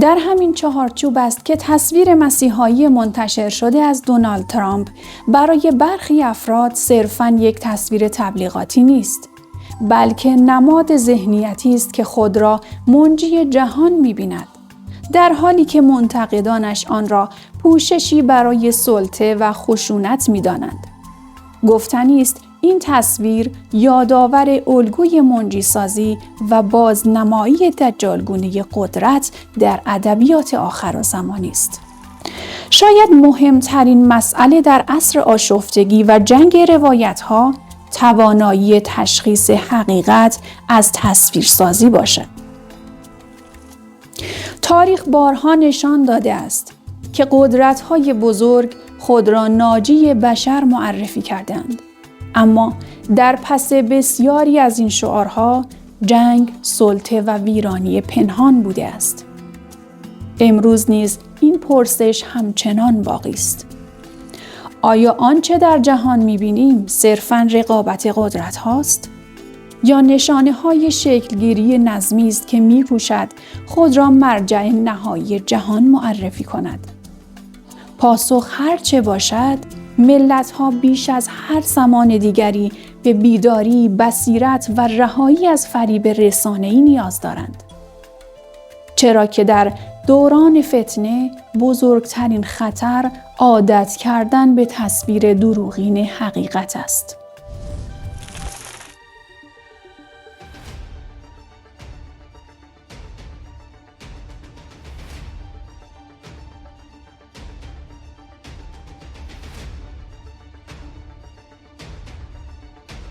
در همین چهارچوب است که تصویر مسیحایی منتشر شده از دونالد ترامپ برای برخی افراد صرفاً یک تصویر تبلیغاتی نیست، بلکه نماد ذهنیتی است که خود را منجی جهان می‌بیند، در حالی که منتقدانش آن را پوششی برای سلطه و خشونت می‌دانند. گفتنی است این تصویر یادآور الگوی منجی‌سازی و بازنمایی دجالگونه قدرت در ادبیات آخرزمانی است. شاید مهمترین مسئله در عصر آشفتگی و جنگ روایت‌ها توانایی تشخیص حقیقت از تصویرسازی باشد. تاریخ بارها نشان داده است که قدرت‌های بزرگ خود را ناجی بشر معرفی کردند. اما در پس بسیاری از این شعارها جنگ، سلطه و ویرانی پنهان بوده است. امروز نیز این پرسش همچنان باقی است. آیا آنچه در جهان می‌بینیم صرفاً رقابت قدرت هاست؟ یا نشانه های شکلگیری نظمی است که می‌کوشد خود را مرجع نهایی جهان معرفی کند؟ پاسخ هر چه باشد، ملت‌ها بیش از هر زمان دیگری به بیداری، بصیرت و رهایی از فریب رسانه‌ای نیاز دارند. چرا که در دوران فتنه بزرگترین خطر عادت کردن به تصویر دروغین حقیقت است.